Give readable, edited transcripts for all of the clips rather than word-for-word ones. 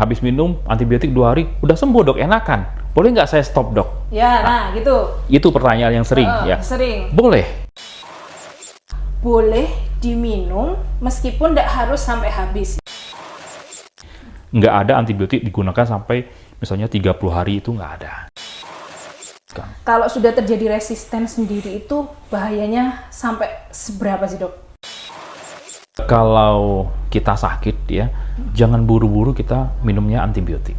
habis minum antibiotik 2 hari udah sembuh dok, enakan. Boleh nggak saya stop dok? Ya, nah gitu. Itu pertanyaan yang sering ya. Sering. Boleh. Boleh diminum meskipun tidak harus sampai habis. Nggak ada antibiotik digunakan sampai misalnya 30 hari, itu nggak ada. Kalau sudah terjadi resisten sendiri itu bahayanya sampai seberapa sih dok? Kalau kita sakit ya, jangan buru-buru kita minumnya antibiotik.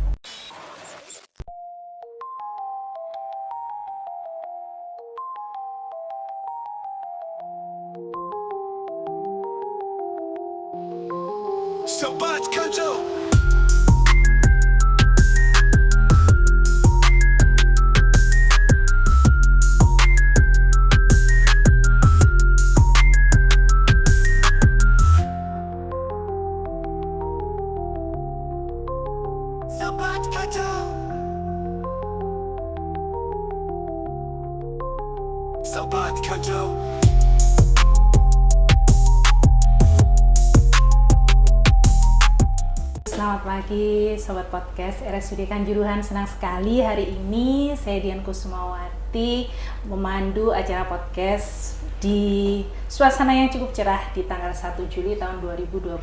Sobat Kanjo. Sobat Kanjo. Sobat Kanjo. Selamat pagi Sobat Podcast RSUD Kanjuruhan. Senang sekali hari ini saya Dian Kusumawati memandu acara podcast di suasana yang cukup cerah di tanggal 1 Juli tahun 2024.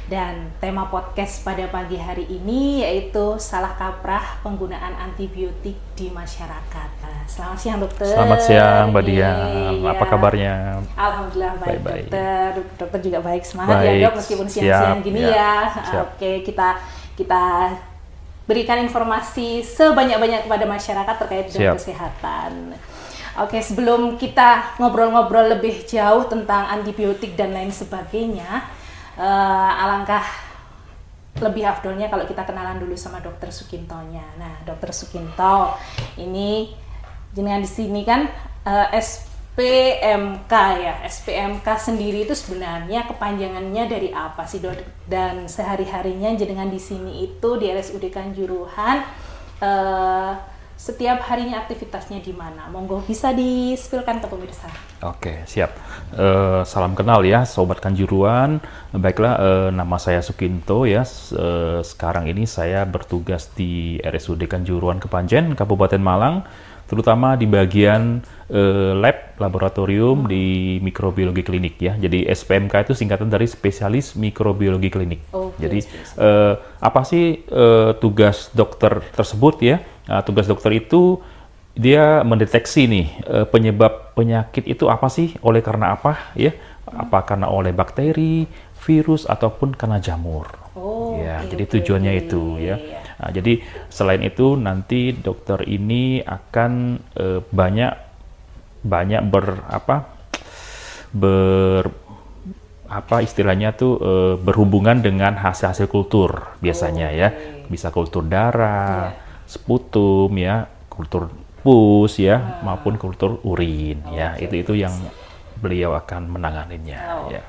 Dan tema podcast pada pagi hari ini yaitu salah kaprah penggunaan antibiotik di masyarakat. Selamat siang dokter. Selamat siang Mbak Dian, apa kabarnya? Alhamdulillah baik, Baik. Dokter juga baik, semangat Baik, ya dok meskipun siang-siang siap, gini ya. ya. Siap. Oke, kita berikan informasi sebanyak-banyak kepada masyarakat terkait dengan Siap. kesehatan. Oke, sebelum kita ngobrol-ngobrol lebih jauh tentang antibiotik dan lain sebagainya, alangkah lebih afdolnya kalau kita kenalan dulu sama Dokter Sukintonya. Nah, Dokter Sukinto ini jenengan di sini kan SPMK ya. SPMK sendiri itu sebenarnya kepanjangannya dari apa sih dok? Dan sehari-harinya jenengan di sini itu di RSUD Kanjuruhan setiap harinya aktivitasnya di mana? Monggo bisa di-spillkan ke pemirsa. Oke, siap. Salam kenal ya, Sobat Kanjuruhan. Baiklah, nama saya Sukinto ya. Sekarang ini saya bertugas di RSUD Kanjuruhan Kepanjen, Kabupaten Malang, terutama di bagian laboratorium di mikrobiologi klinik ya. Jadi SPMK itu singkatan dari spesialis mikrobiologi klinik. Jadi apa sih tugas dokter tersebut ya? Tugas dokter itu dia mendeteksi nih penyebab penyakit itu apa sih, oleh karena apa ya? Apa karena oleh bakteri, virus ataupun karena jamur. Jadi tujuannya itu ya. Nah, jadi selain itu nanti dokter ini akan banyak istilahnya tuh berhubungan dengan hasil-hasil kultur biasanya ya. Bisa kultur darah, sputum ya, kultur pus ya, maupun kultur urin ya. Itu yang beliau akan menanganinya ya.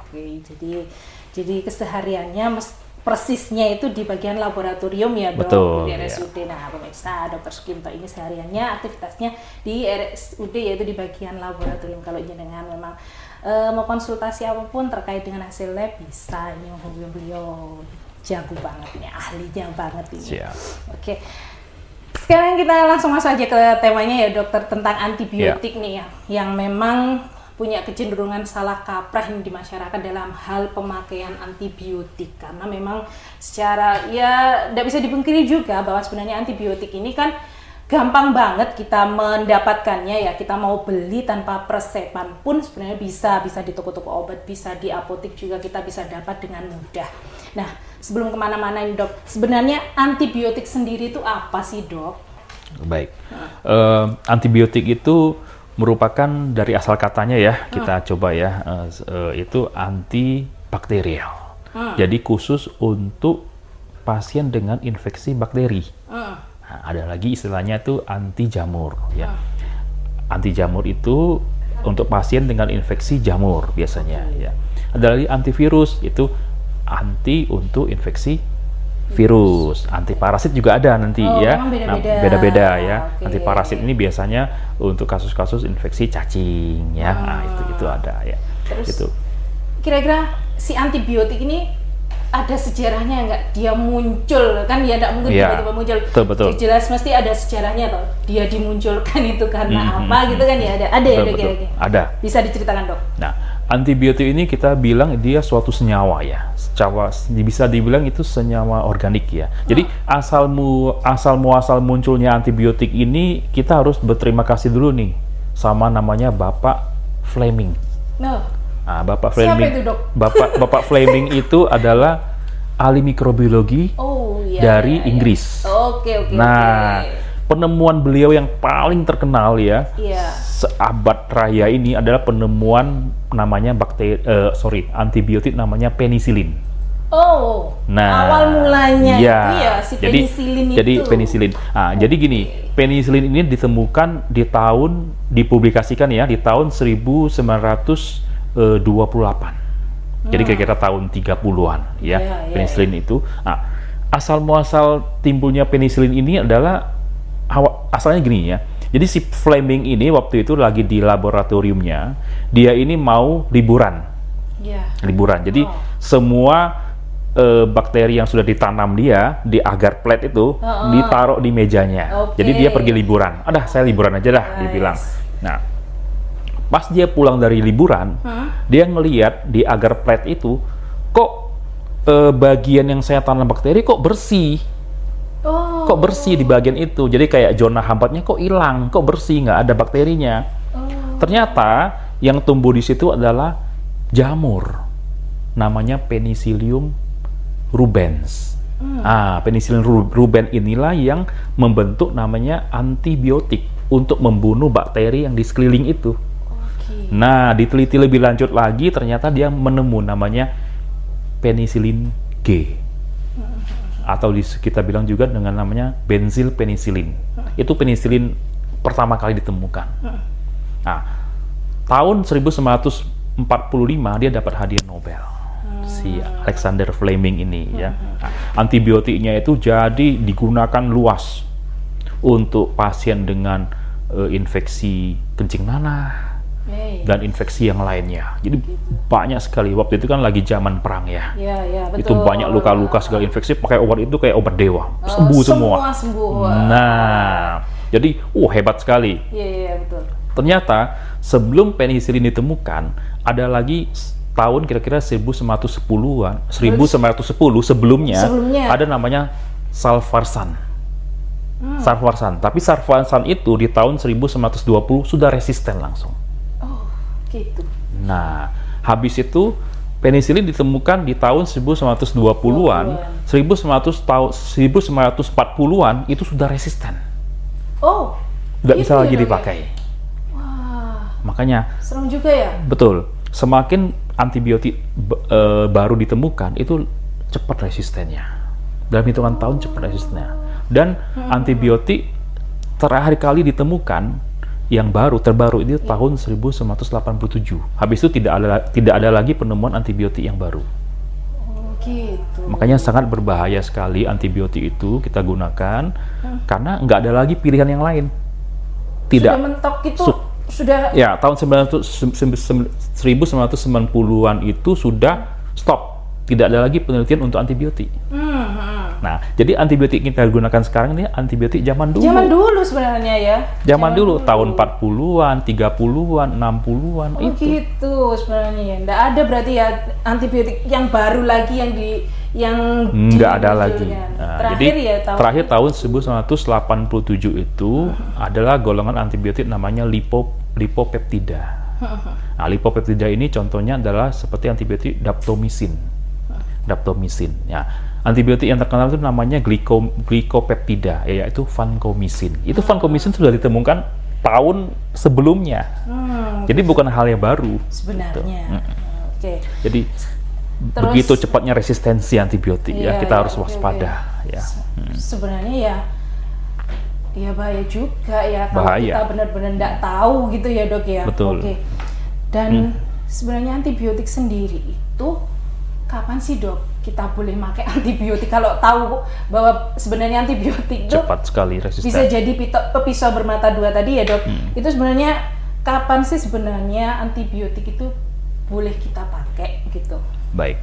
Jadi kesehariannya persisnya itu di bagian laboratorium ya dok. Betul, di RSUD. Nah pemirsa, Dokter Sukinto ini sehariannya aktivitasnya di RSUD yaitu di bagian laboratorium. Kalau jenengan memang mau konsultasi apapun terkait dengan hasil lab bisa ini menghubungi beliau, jago banget ini, ahlinya banget ini. Siap. Oke. Sekarang kita langsung masuk aja ke temanya ya dokter, tentang antibiotik nih ya, yang memang punya kecenderungan salah kaprah di masyarakat dalam hal pemakaian antibiotik, karena memang secara ya tidak bisa dipungkiri juga bahwa sebenarnya antibiotik ini kan gampang banget kita mendapatkannya ya. Kita mau beli tanpa persepan pun sebenarnya bisa di toko-toko obat, bisa di apotek juga kita bisa dapat dengan mudah. Nah, sebelum kemana-mana ini dok, sebenarnya antibiotik sendiri itu apa sih dok? Baik, antibiotik itu merupakan dari asal katanya ya, kita coba ya, itu antibakterial. Jadi khusus untuk pasien dengan infeksi bakteri. Nah, ada lagi istilahnya itu anti jamur ya. Anti jamur itu untuk pasien dengan infeksi jamur biasanya ya. Ada lagi antivirus, itu anti untuk infeksi virus. Anti parasit juga ada nanti ya. Beda-beda ya. Anti parasit ini biasanya untuk kasus-kasus infeksi cacing ya. Nah, itu ada ya. Terus itu. kira-kira si antibiotik ini ada sejarahnya nggak dia muncul kan ya, nggak mungkin Iya, tiba-tiba muncul. betul. Jelas mesti ada sejarahnya toh. Dia dimunculkan itu karena apa gitu kan ya, ada ya Betul, dok betul. kira-kira. Ada. Bisa diceritakan dok? Nah, antibiotik ini kita bilang dia suatu senyawa ya. Bisa dibilang itu senyawa organik ya. Jadi asal muasal munculnya antibiotik ini kita harus berterima kasih dulu nih sama namanya Bapak Fleming. No. Nah, Bapak Siapa Fleming. itu, Dok? Bapak Fleming itu adalah ahli mikrobiologi Oh iya. dari iya, iya. Inggris. Oke. Nah, penemuan beliau yang paling terkenal ya, Iya. seabad raya ini adalah penemuan namanya antibiotik namanya penisilin. Oh. Nah, awal mulanya iya. itu ya si penisilin itu. Jadi penisilin. Nah, jadi gini, penisilin ini ditemukan dipublikasikan ya di tahun 1928. Jadi kira-kira tahun 30-an ya, Iya, penisilin itu. Nah, asal muasal timbulnya penisilin ini adalah asalnya gini ya. Jadi si Fleming ini waktu itu lagi di laboratoriumnya, dia ini mau liburan. Iya. Liburan. Jadi semua bakteri yang sudah ditanam dia di agar plate itu ditaruh di mejanya. Oke. Jadi dia pergi liburan. Saya liburan aja dah, dia bilang. Nah, pas dia pulang dari liburan, dia ngelihat di agar plate itu kok bagian yang saya tanam bakteri kok bersih. Oh. Kok bersih di bagian itu. Jadi kayak zona hambatnya kok hilang, kok bersih, nggak ada bakterinya. Ternyata yang tumbuh di situ adalah jamur. Namanya Penicillium rubens. Penicillium rubens inilah yang membentuk namanya antibiotik untuk membunuh bakteri yang di sekeliling itu. Nah, diteliti lebih lanjut lagi, ternyata dia menemu namanya penicillin G. Atau kita bilang juga dengan namanya benzyl penicillin. Itu penicillin pertama kali ditemukan. Nah, tahun 1945 dia dapat hadiah Nobel. Si Alexander Fleming ini ya. Nah, antibiotiknya itu jadi digunakan luas untuk pasien dengan infeksi kencing nanah dan infeksi yang lainnya. Jadi banyak sekali. Waktu itu kan lagi zaman perang ya. Iya, betul. Itu banyak luka-luka segala infeksi, pakai obat itu kayak obat dewa. Sembuh semua. Sembuh. Nah, jadi hebat sekali. Iya, betul. Ternyata sebelum penisilin ditemukan, ada lagi tahun kira-kira 1910-an, 1910 sebelumnya ada namanya Salvarsan. Salvarsan. Tapi Salvarsan itu di tahun 1920 sudah resisten langsung. Oh, gitu. Nah, habis itu penisilin ditemukan di tahun 1920-an, 1940-an itu sudah resisten. Oh, Nggak bisa gitu lagi ya, Dok, dipakai. ya? Wah, Makanya, serem juga ya. betul, semakin antibiotik baru ditemukan, itu cepat resistennya. Dalam hitungan tahun cepat resistennya. Dan antibiotik terakhir kali ditemukan yang terbaru ini tahun 1987. Habis itu tidak ada lagi penemuan antibiotik yang baru. Oh, gitu. Makanya sangat berbahaya sekali antibiotik itu kita gunakan karena nggak ada lagi pilihan yang lain. Sudah mentok itu sudah. Ya, tahun 1990-an itu sudah stop. Tidak ada lagi penelitian untuk antibiotik. Nah, jadi antibiotik yang kita gunakan sekarang ini antibiotik zaman dulu. Zaman dulu sebenarnya ya. Zaman dulu, tahun 40-an, 30-an, 60-an Oh itu. gitu sebenarnya ya. Nggak ada berarti ya antibiotik yang baru lagi yang Nggak ada lagi. dimunculkan. Nah, Terakhir jadi ya terakhir tahun 1987 itu adalah golongan antibiotik namanya lipopeptida. Nah, lipopeptida ini contohnya adalah seperti antibiotik daptomycin. Ya, antibiotik yang terkenal itu namanya glikopeptida, yaitu vancomycin. Itu vancomycin sudah ditemukan tahun sebelumnya. Jadi bukan hal yang baru. Sebenarnya. Oke. Jadi Terus, begitu cepatnya resistensi antibiotik ya, iya, kita iya, harus waspada ya. Sebenarnya ya bahaya juga ya kalau Bahaya. kita benar-benar nggak tahu gitu ya dok ya. Betul. Oke. Dan sebenarnya antibiotik sendiri itu kapan sih dok kita boleh pakai antibiotik kalau tahu bahwa sebenarnya antibiotik itu Cepat sekali resisten. bisa jadi pisau bermata dua tadi ya dok. Itu sebenarnya kapan sih sebenarnya antibiotik itu boleh kita pakai gitu? Baik.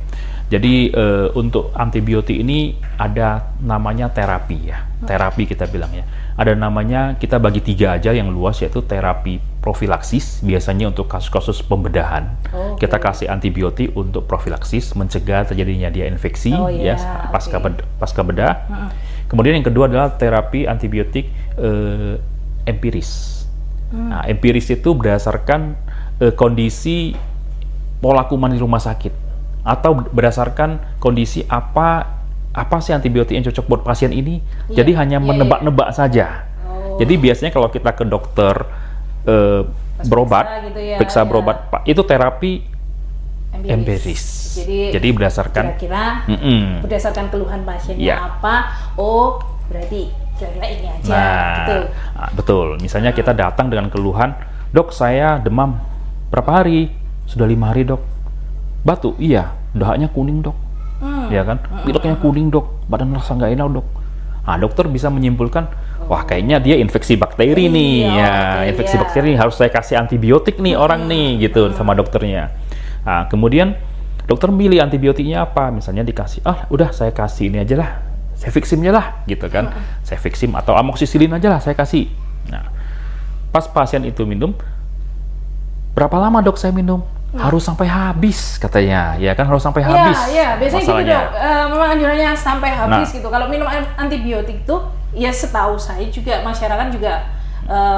Jadi untuk antibiotik ini ada namanya terapi ya, terapi kita bilang ya. Ada namanya, kita bagi 3 aja yang luas, yaitu terapi profilaksis, biasanya untuk kasus-kasus pembedahan. Kita kasih antibiotik untuk profilaksis, mencegah terjadinya dia infeksi ya pasca bedah. Kemudian yang kedua adalah terapi antibiotik empiris. Nah, empiris itu berdasarkan kondisi pola kuman di rumah sakit, atau berdasarkan kondisi apa sih antibiotik yang cocok buat pasien ini. Jadi hanya menebak-nebak saja. Jadi biasanya kalau kita ke dokter berobat, gitu periksa berobat, itu terapi empiris. Jadi berdasarkan kira-kira berdasarkan keluhan pasiennya apa, berarti kira-kira ini aja gitu. Betul. Misalnya kita datang dengan keluhan, "Dok, saya demam berapa hari?" "Sudah 5 hari, Dok." "Batuk?" "Iya." "Dahaknya kuning, Dok." Ya kan? "Pileknya kuning, Dok. Badan rasa nggak enak, Dok." Nah, dokter bisa menyimpulkan, wah kayaknya dia infeksi bakteri nih. Infeksi bakteri, harus saya kasih antibiotik nih orang nih gitu sama dokternya. Nah, kemudian dokter milih antibiotiknya apa. Misalnya dikasih, udah saya kasih ini aja lah, Cefiximnya lah gitu kan. Cefixim atau amoxicillin aja lah saya kasih. Nah, pas pasien itu minum, "Berapa lama, Dok, saya minum?" "Harus sampai habis," katanya. Ya kan, harus sampai habis. Iya, biasanya gitu, Dok. Memang anjurannya sampai habis gitu. Kalau minum antibiotik tuh, ya setahu saya juga, masyarakat juga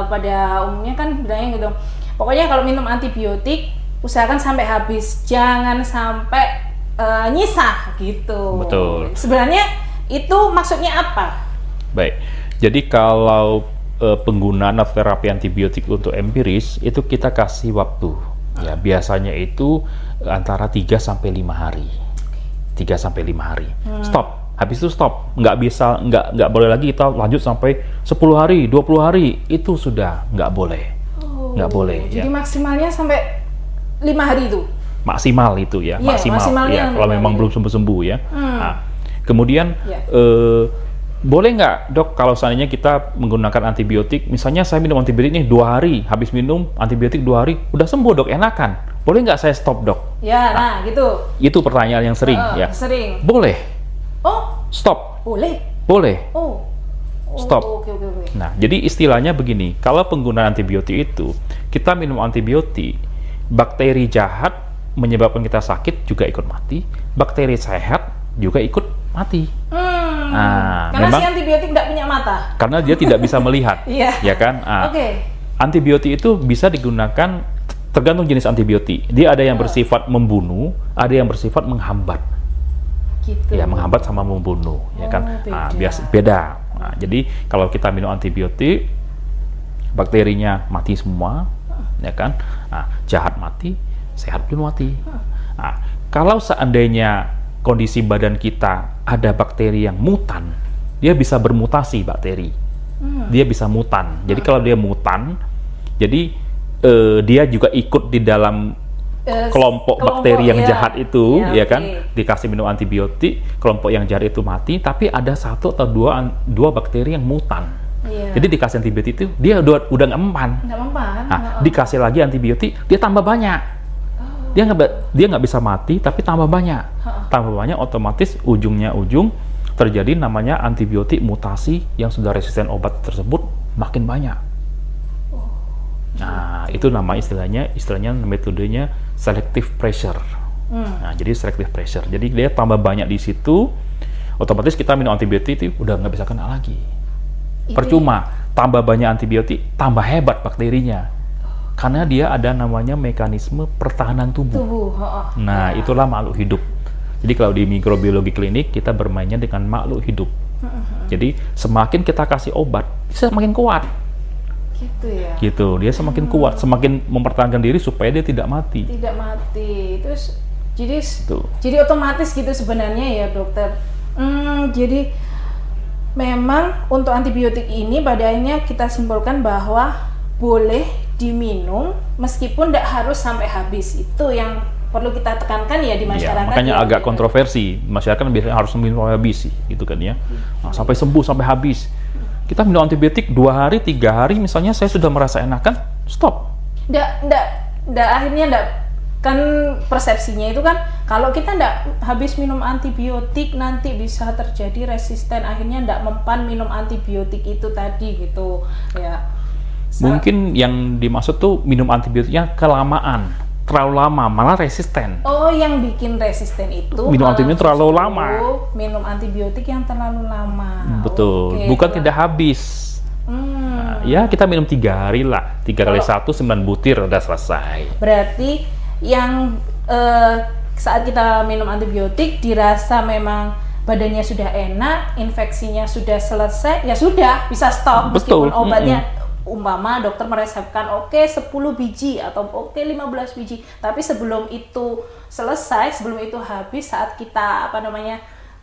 pada umumnya kan bilangnya gitu. Pokoknya kalau minum antibiotik, usahakan sampai habis. Jangan sampai nyisa gitu. Betul. Sebenarnya itu maksudnya apa? Baik. Jadi kalau penggunaan terapi antibiotik untuk empiris, itu kita kasih waktu. Ya, biasanya itu antara 3 sampai 5 hari. 3 sampai 5 hari. Stop. Habis itu stop. Nggak boleh lagi kita lanjut sampai 10 hari, 20 hari. Itu sudah nggak boleh. Nggak boleh. Jadi maksimalnya sampai 5 hari itu? Maksimal itu ya. Maksimal ya, kalau memang belum sembuh-sembuh ya. Nah, kemudian boleh nggak, Dok, kalau seandainya kita menggunakan antibiotik, misalnya saya minum antibiotik nih 2 hari, habis minum antibiotik 2 hari, udah sembuh, Dok, enakan. Boleh nggak saya stop, Dok? Ya, gitu. Itu pertanyaan yang sering ya. Sering. Boleh. Stop. Boleh. Stop. Oke. Nah, jadi istilahnya begini, kalau penggunaan antibiotik itu, kita minum antibiotik, bakteri jahat menyebabkan kita sakit juga ikut mati, bakteri sehat juga ikut mati. Karena memang, si antibiotik tidak punya mata. Karena dia tidak bisa melihat, ya kan? Antibiotik itu bisa digunakan tergantung jenis antibiotik. Dia ada yang bersifat membunuh, ada yang bersifat menghambat. Gitu. Ya, menghambat sama membunuh, ya kan? Beda. Nah, jadi kalau kita minum antibiotik, bakterinya mati semua, ya kan? Nah, jahat mati, sehat pun mati. Nah, kalau seandainya kondisi badan kita ada bakteri yang mutan, dia bisa bermutasi bakteri. Dia bisa mutan. Jadi kalau dia mutan, jadi dia juga ikut di dalam kelompok bakteri yang jahat itu, ya kan? Dikasih minum antibiotik, kelompok yang jahat itu mati, tapi ada 1 atau 2 bakteri yang mutan. Jadi dikasih antibiotik itu, dia udah nggak mempan. Nah, dikasih lagi antibiotik, dia tambah banyak. Dia nggak bisa mati, tapi tambah banyak. Tambah banyak, otomatis ujung terjadi namanya antibiotik mutasi yang sudah resisten obat tersebut makin banyak. Nah, itu nama istilahnya metodenya selective pressure. Nah, jadi selective pressure. Jadi dia tambah banyak di situ, otomatis kita minum antibiotik itu udah nggak bisa kena lagi. Percuma, tambah banyak antibiotik, tambah hebat bakterinya. Karena dia ada namanya mekanisme pertahanan tubuh. Nah, itulah makhluk hidup. Jadi kalau di mikrobiologi klinik, kita bermainnya dengan makhluk hidup. Jadi semakin kita kasih obat, semakin kuat. Gitu ya? Gitu, dia semakin kuat, semakin mempertahankan diri supaya dia tidak mati. Tidak mati. Terus, jadi otomatis gitu sebenarnya ya, dokter. Jadi memang untuk antibiotik ini pada akhirnya kita simpulkan bahwa boleh diminum meskipun tidak harus sampai habis. Itu yang perlu kita tekankan ya di masyarakat. Makanya agak kontroversi. Masyarakat biasanya harus minum sampai habis sih, gitu kan ya. Nah, sampai sembuh, sampai habis. Kita minum antibiotik 2 hari, 3 hari, misalnya saya sudah merasa enakan, stop. Akhirnya kan persepsinya itu kan Kalau kita ndak habis minum antibiotik nanti bisa terjadi resisten, akhirnya ndak mempan minum antibiotik itu tadi gitu ya. Mungkin yang dimaksud tuh minum antibiotiknya kelamaan, terlalu lama, malah resisten. Oh, yang bikin resisten itu Minum malah antibiotik terlalu justru lama. Minum antibiotik yang terlalu lama. Betul, Oke, bukan kalau- tidak habis. Nah, ya kita minum 3 hari lah, 3 kali 1, 9 butir udah selesai. Berarti yang saat kita minum antibiotik dirasa memang badannya sudah enak, infeksinya sudah selesai, ya sudah bisa stop meskipun Betul, obatnya umpama dokter meresepkan oke 10 biji atau oke 15 biji, tapi sebelum itu selesai, sebelum itu habis, saat kita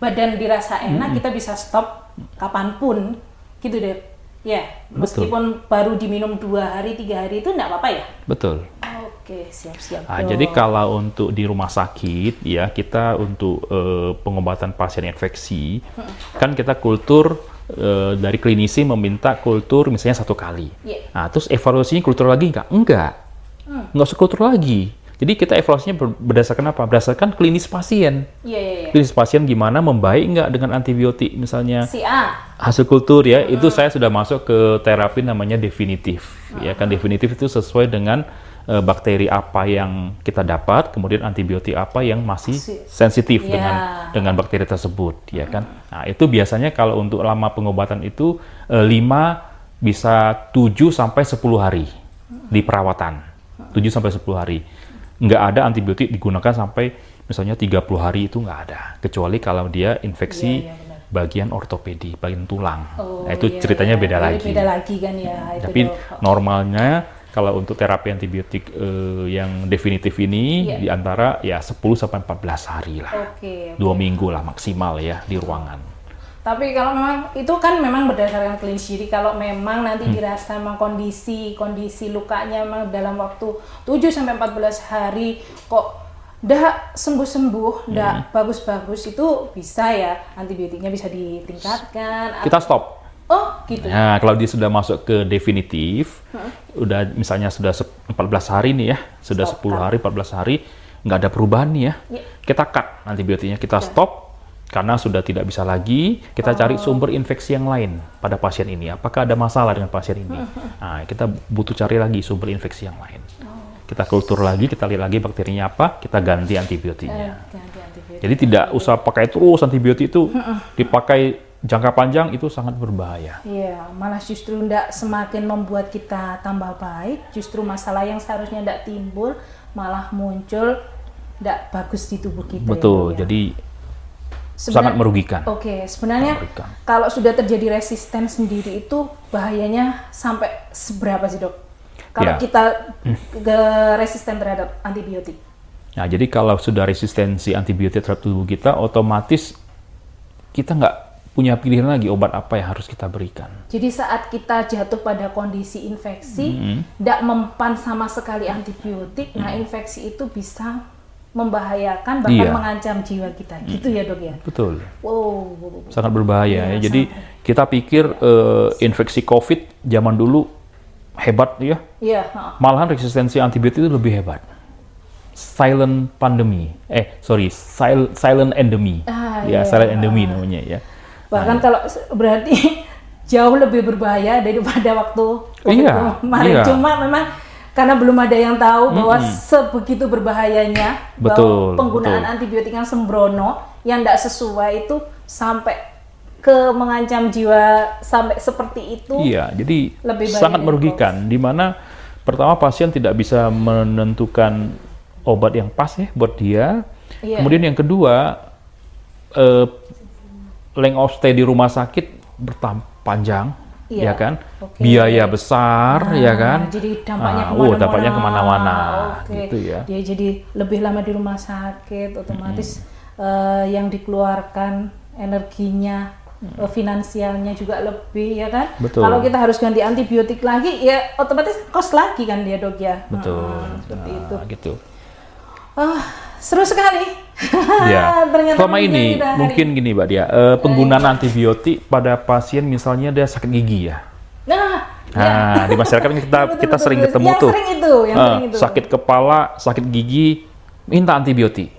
badan dirasa enak, kita bisa stop kapanpun gitu deh ya, meskipun baru diminum 2 hari 3 hari itu enggak apa-apa ya. Betul. Oke, siap-siap. Nah, jadi kalau untuk di rumah sakit ya, kita untuk pengobatan pasien infeksi kan kita kultur dari klinisi meminta kultur misalnya 1 kali. Iya. Nah, terus evaluasinya kultur lagi nggak? Enggak usah kultur lagi. Jadi kita evaluasinya berdasarkan apa? Berdasarkan klinis pasien. Iya. Klinis pasien gimana, membaik nggak dengan antibiotik misalnya. Si A. Hasil kultur ya, itu saya sudah masuk ke terapi namanya definitif. Ya kan, definitif itu sesuai dengan bakteri apa yang kita dapat, kemudian antibiotik apa yang masih sensitif dengan bakteri tersebut, ya kan. Nah, itu biasanya kalau untuk lama pengobatan itu 5 bisa 7 sampai 10 hari di perawatan. 7 sampai 10 hari. Nggak ada antibiotik digunakan sampai misalnya 30 hari, itu nggak ada. Kecuali kalau dia infeksi bagian ortopedi, bagian tulang. Nah, itu ceritanya beda lagi. Beda lagi kan ya. Itu Tapi normalnya kalau untuk terapi antibiotik yang definitif ini di antara ya 10 sampai 14 hari lah. Oke. 2 minggu lah maksimal ya di ruangan. Tapi kalau memang itu kan memang berdasarkan klinis, jadi kalau memang nanti dirasa memang kondisi lukanya memang dalam waktu 7 sampai 14 hari kok ndak sembuh-sembuh, ndak bagus-bagus, itu bisa ya antibiotiknya bisa ditingkatkan. Kita stop. Oh, gitu. Nah, kalau dia sudah masuk ke definitif, udah misalnya sudah 14 hari nih ya, sudah 10 hari, 14 hari, nggak ada perubahan nih ya, kita cut antibiotiknya, kita stop, karena sudah tidak bisa lagi, kita cari sumber infeksi yang lain pada pasien ini. Apakah ada masalah dengan pasien ini? Nah, kita butuh cari lagi sumber infeksi yang lain. Kita kultur lagi, kita lihat lagi bakterinya apa, kita ganti antibiotiknya. Jadi tidak usah pakai terus antibiotik itu, dipakai jangka panjang itu sangat berbahaya. Iya, malah justru ndak semakin membuat kita tambah baik, justru masalah yang seharusnya ndak timbul malah muncul, ndak bagus di tubuh kita. Betul, ya, jadi sangat merugikan. Oke, sebenarnya kalau sudah terjadi resisten sendiri itu bahayanya sampai seberapa sih, Dok? Kalau kita resisten terhadap antibiotik. Nah, jadi kalau sudah resistensi antibiotik terhadap tubuh kita, otomatis kita nggak punya pilihan lagi obat apa yang harus kita berikan. Jadi saat kita jatuh pada kondisi infeksi, tidak mempan sama sekali antibiotik, nah infeksi itu bisa membahayakan, bahkan mengancam jiwa kita. Gitu ya, Dok ya? Betul. Wow. Sangat berbahaya ya. Jadi kita pikir infeksi COVID zaman dulu hebat ya. Iya. Malahan resistensi antibiotik itu lebih hebat. Silent pandemi. Silent endemi. Silent endemi namanya ya. Bahkan kalau berarti jauh lebih berbahaya daripada waktu COVID kemarin. Cuma memang karena belum ada yang tahu bahwa sebegitu berbahayanya bahwa penggunaan antibiotik yang sembrono, yang tidak sesuai itu sampai ke mengancam jiwa sampai seperti itu. Iya, jadi lebih sangat merugikan. Di mana pertama pasien tidak bisa menentukan obat yang pas ya buat dia. Kemudian yang kedua, length of stay di rumah sakit panjang, ya kan? Biaya besar, ya kan? Jadi dampaknya dampaknya kemana-mana, gitu ya. Dia jadi lebih lama di rumah sakit, otomatis yang dikeluarkan energinya, finansialnya juga lebih, ya kan? Betul. Kalau kita harus ganti antibiotik lagi, ya otomatis cost lagi kan dia, Dok ya? Betul. Seperti itu. Gitu. Seru sekali. Ya. Selama ini mungkin gini, Mbak Dia, penggunaan antibiotik pada pasien misalnya dia sakit gigi ya. Nah, di masyarakat kita sering ketemu tuh. Sering itu. Sakit kepala, sakit gigi, minta antibiotik.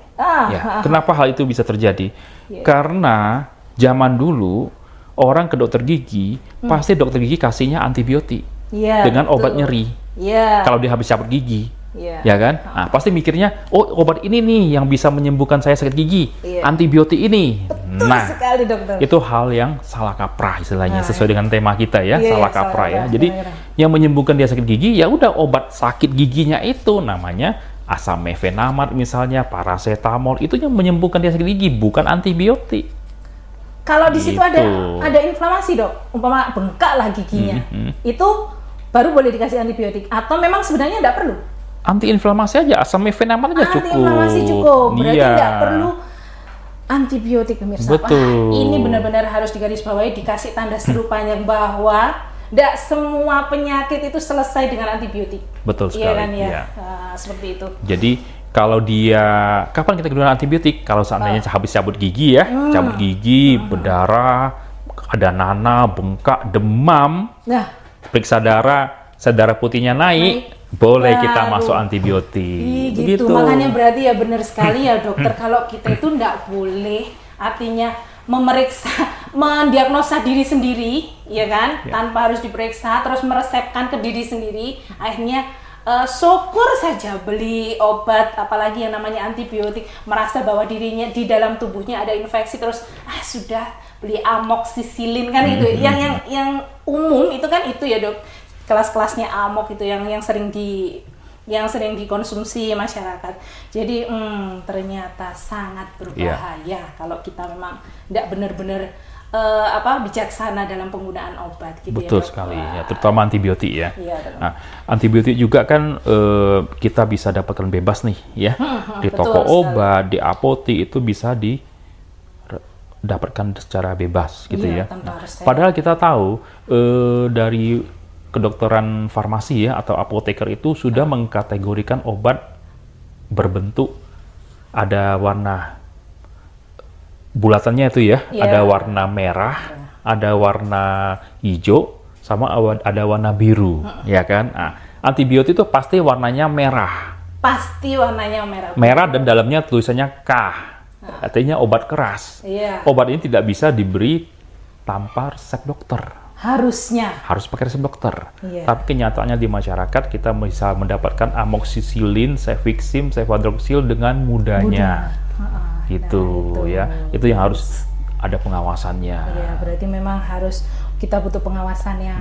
Ya, kenapa hal itu bisa terjadi? Iya. Karena zaman dulu orang ke dokter gigi pasti dokter gigi kasihnya antibiotik Iya, dengan betul. obat nyeri. Iya. Kalau dia habis cabut gigi, Iya. ya kan? Nah, pasti mikirnya, oh obat ini nih yang bisa menyembuhkan saya sakit gigi, Iya. antibiotik ini. Betul Nah, sekali dokter. itu hal yang salah kaprah istilahnya, Nah, sesuai dengan tema kita ya, Iya, salah salah kaprah ya. kaprah, Jadi benar-benar. yang menyembuhkan dia sakit gigi ya udah obat sakit giginya itu namanya asam mefenamat misalnya, paracetamol, itu yang menyembuhkan dia sakit gigi, bukan antibiotik. Kalau di situ Gitu. ada inflamasi dok, umpama bengkak lah giginya, itu baru boleh dikasih antibiotik atau memang sebenarnya tidak perlu? Antiinflamasi aja, asam mefenamat aja cukup. Antiinflamasi cukup, berarti Iya. tidak perlu antibiotik pemirsa. Betul. Wah, ini benar-benar harus digarisbawahi, dikasih tanda seru panjang bahwa tidak semua penyakit itu selesai dengan antibiotik. Betul Iya sekali, kan ya, iya. seperti itu. Jadi kalau dia, kapan kita gunakan antibiotik? Kalau seandainya habis cabut gigi ya, cabut gigi, berdarah, ada nanah, bengkak, demam, Nah, periksa darah, darah putihnya naik, boleh kita baru. masuk antibiotik. gitu. Begitu. Makanya berarti ya benar sekali ya dokter, kalau kita itu tidak boleh, artinya memeriksa, mendiagnosa diri sendiri, ya kan, tanpa harus diperiksa, terus meresepkan ke diri sendiri, akhirnya syukur saja beli obat, apalagi yang namanya antibiotik, merasa bahwa dirinya di dalam tubuhnya ada infeksi, terus sudah beli amoksisilin kan itu, yang umum itu kan itu ya dok, kelas-kelasnya amok itu yang sering dikonsumsi masyarakat. Jadi ternyata sangat berbahaya kalau kita memang tidak benar-benar bijaksana dalam penggunaan obat gitu. Betul ya, sekali, ya, terutama antibiotik ya. Iya, betul. Nah, antibiotik juga kan kita bisa dapatkan bebas nih ya, di betul toko sekali. obat, di apotek itu bisa didapatkan secara bebas gitu Iya, ya. tanpa Nah, resep. padahal kita tahu dari kedokteran farmasi ya atau apoteker itu sudah mengkategorikan obat berbentuk ada warna bulatannya itu ya, Iya. ada warna merah, ada warna hijau, sama ada warna biru, ya kan? Nah, antibiotik itu pasti warnanya merah, Pasti warnanya merah. merah dan dalamnya tulisannya K, artinya obat keras. Iya. Obat ini tidak bisa diberi tanpa resep dokter. Harusnya. Harus pakai resep dokter. Iya. Tapi kenyataannya di masyarakat kita bisa mendapatkan amoxicillin, cefixim, cefadroxil dengan mudahnya. Gitu Nah, ya. Itu yang harus ada pengawasannya. Ya, berarti memang harus kita butuh pengawasan yang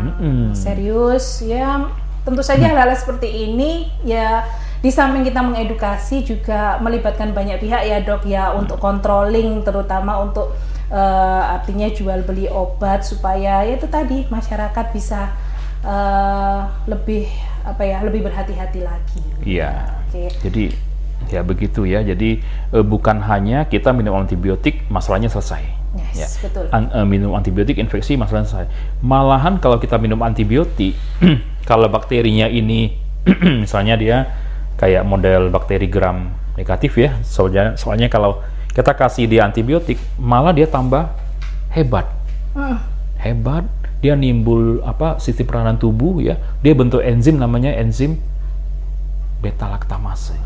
serius. Ya, tentu saja hal-hal seperti ini ya di samping kita mengedukasi juga melibatkan banyak pihak ya dok ya untuk controlling, terutama untuk artinya jual beli obat supaya ya itu tadi masyarakat bisa lebih lebih berhati-hati lagi. Iya. Oke. Jadi ya begitu ya. Jadi bukan hanya kita minum antibiotik masalahnya selesai. Yes, Ya. betul. Minum antibiotik infeksi masalahnya selesai. Malahan kalau kita minum antibiotik, kalau bakterinya ini misalnya dia kayak model bakteri gram negatif ya. Soalnya kalau kita kasih dia antibiotik, malah dia tambah hebat. Hebat, dia nimbul sistem peranan tubuh ya. Dia bentuk enzim namanya enzim beta laktamase.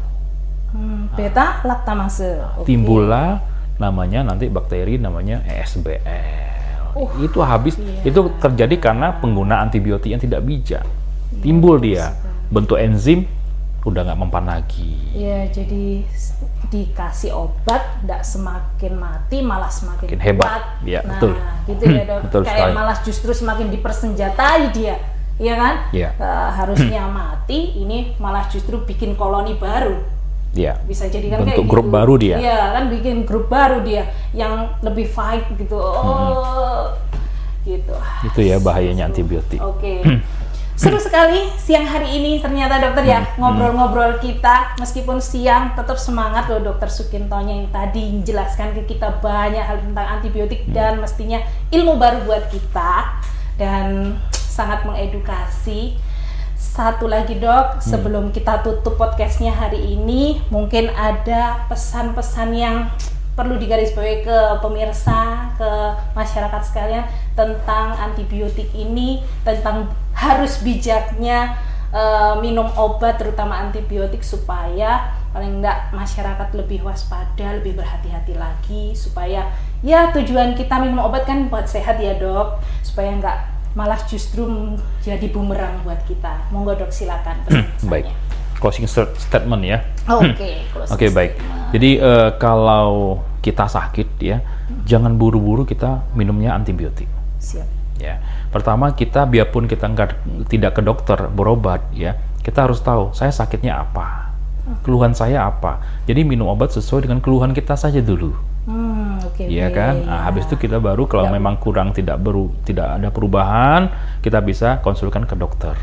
Beta laktamase. Oke. Timbullah namanya nanti bakteri namanya ESBL. Itu habis, iya. itu terjadi karena pengguna antibiotik yang tidak bijak. Timbul dia bentuk enzim udah nggak mempan lagi. Ya, jadi dikasih obat tidak semakin mati, malah semakin Makin hebat. kuat. Ya, nah, betul. gitu ya dok. Betul Kayak sekali. malah justru semakin dipersenjatai dia, ya kan? Iya. Harusnya mati, ini malah justru bikin koloni baru. Ya. Bisa jadi kan Bentuk kayak grup gitu. baru dia. Iya, kan bikin grup baru dia yang lebih fight gitu. Gitu. Itu ya bahayanya antibiotik. Oke. Seru sekali siang hari ini ternyata dokter ya, ngobrol-ngobrol kita, meskipun siang tetap semangat loh dokter Sukintonya yang tadi menjelaskan ke kita banyak hal tentang antibiotik dan mestinya ilmu baru buat kita dan sangat mengedukasi. Satu lagi dok, sebelum kita tutup podcastnya hari ini, mungkin ada pesan-pesan yang perlu digarisbawahi ke pemirsa, ke masyarakat sekalian tentang antibiotik ini, tentang harus bijaknya minum obat terutama antibiotik supaya paling enggak masyarakat lebih waspada, lebih berhati-hati lagi supaya ya tujuan kita minum obat kan buat sehat ya dok, supaya enggak malah justru jadi bumerang buat kita. Monggo dok silakan. Baik, closing statement ya. Oke, Baik. Jadi kalau kita sakit ya, jangan buru-buru kita minumnya antibiotik. Siap. Ya, pertama kita biarpun kita tidak ke dokter berobat ya, kita harus tahu saya sakitnya apa, keluhan saya apa. Jadi minum obat sesuai dengan keluhan kita saja dulu. Iya kan? Nah, habis itu kita baru kalau memang kurang tidak ada perubahan, kita bisa konsulkan ke dokter,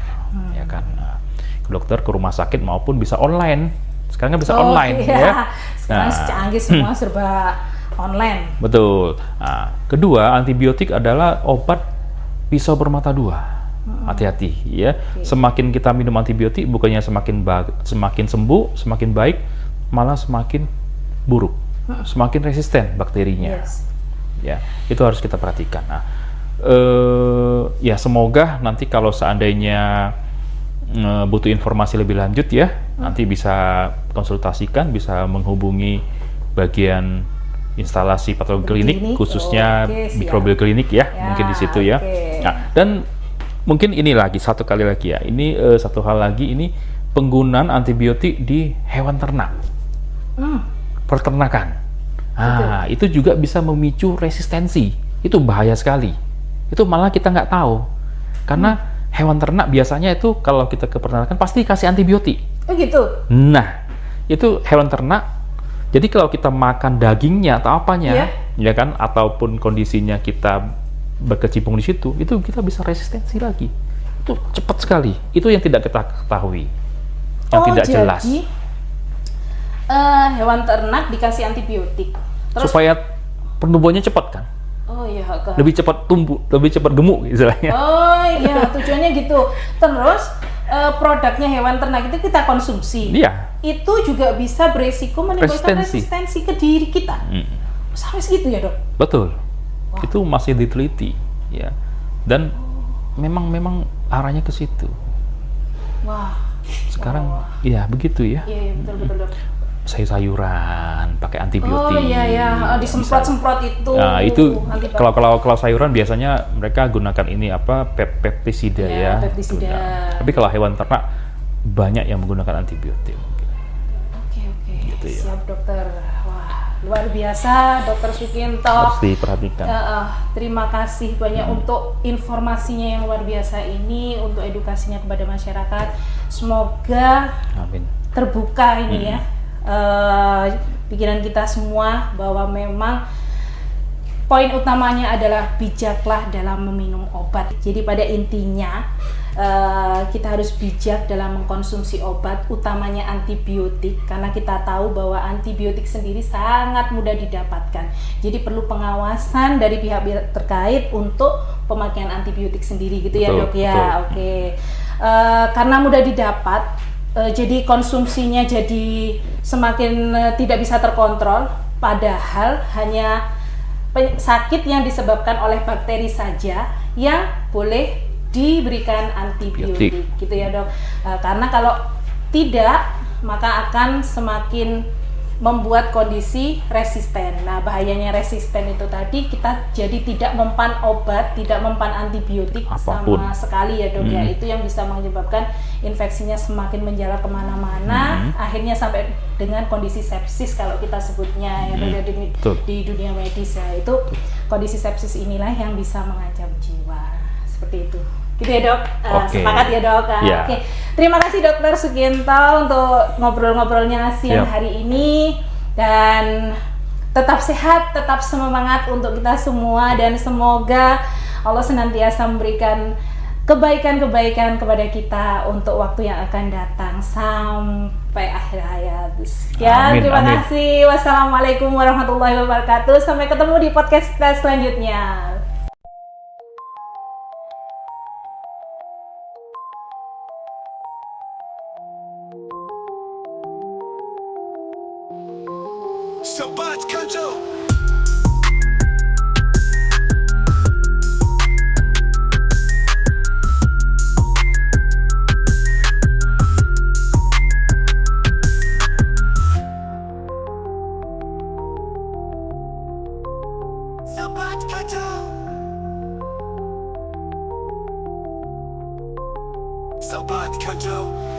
ya kan? Nah, ke dokter, ke rumah sakit maupun bisa online. Sekarang kan bisa online, ya. Sekarang canggih semua serba online. Betul. Nah, kedua, antibiotik adalah obat pisau bermata dua. Hati-hati, ya. Semakin kita minum antibiotik, bukannya semakin sembuh, semakin baik, malah semakin buruk, semakin resisten bakterinya. Ya, itu harus kita perhatikan. Nah, ya semoga nanti kalau seandainya butuh informasi lebih lanjut ya, nanti bisa konsultasikan, bisa menghubungi bagian instalasi patologi klinik, khususnya mikrobiologi klinik ya, mungkin di situ ya. Nah, dan mungkin ini lagi satu kali lagi ya, ini satu hal lagi, ini penggunaan antibiotik di hewan ternak, peternakan. Nah, itu juga bisa memicu resistensi. Itu bahaya sekali. Itu malah kita nggak tahu, karena hewan ternak biasanya itu kalau kita ke peternakan pasti kasih antibiotik. Oh gitu. Nah, itu hewan ternak. Jadi kalau kita makan dagingnya atau apanya, ya kan, ataupun kondisinya kita berkecimpung di situ, itu kita bisa resistensi lagi. Itu cepat sekali. Itu yang tidak kita ketahui, yang tidak jelas. Hewan ternak dikasih antibiotik. Terus, supaya pertumbuhannya cepat kan? Oh iya, lebih cepat tumbuh, lebih cepat gemuk istilahnya. Oh iya, tujuannya gitu. Terus produknya hewan ternak itu kita konsumsi. Iya. Itu juga bisa beresiko menimbulkan resistensi ke diri kita. Sampai segitu ya dok? Betul. Itu masih diteliti, ya. Dan memang arahnya ke situ. Wah. Sekarang, ya begitu ya. Iya betul dok. Sayuran pakai antibiotik. Oh iya, disemprot-semprot itu. Nah, itu kalau sayuran biasanya mereka gunakan ini apa pestisida ya. Pestisida. Tapi kalau hewan ternak banyak yang menggunakan antibiotik. Oke. Gitu ya. Siap dokter. Wah, luar biasa dokter Sukinto. Harus diperhatikan. Terima kasih banyak untuk informasinya yang luar biasa ini, untuk edukasinya kepada masyarakat. Semoga terbuka ini ya. Pikiran kita semua bahwa memang poin utamanya adalah bijaklah dalam meminum obat. Jadi pada intinya kita harus bijak dalam mengkonsumsi obat, utamanya antibiotik, karena kita tahu bahwa antibiotik sendiri sangat mudah didapatkan. Jadi perlu pengawasan dari pihak terkait untuk pemakaian antibiotik sendiri gitu. Betul, ya dok ya. Oke. Karena mudah didapat, jadi konsumsinya jadi semakin tidak bisa terkontrol, padahal hanya sakit yang disebabkan oleh bakteri saja yang boleh diberikan antibiotik gitu ya dok. Karena kalau tidak, maka akan semakin membuat kondisi resisten. Nah, bahayanya resisten itu tadi, kita jadi tidak mempan obat, tidak mempan antibiotik sama sekali ya dok ya. Itu yang bisa menyebabkan infeksinya semakin menjalar kemana-mana, akhirnya sampai dengan kondisi sepsis kalau kita sebutnya ya di dunia medis ya. Itu kondisi sepsis inilah yang bisa mengancam jiwa. Seperti itu. Gitu ya dok, sepakat ya dok. Oke. Terima kasih dokter Sukinto untuk ngobrol-ngobrolnya siang hari ini, dan tetap sehat, tetap semangat untuk kita semua, dan semoga Allah senantiasa memberikan kebaikan-kebaikan kepada kita untuk waktu yang akan datang sampai akhir hayat. Sekian, terima kasih. Wassalamualaikum warahmatullahi wabarakatuh. Sampai ketemu di podcast kita selanjutnya. Sobat Kanjo. Sabat Kajo.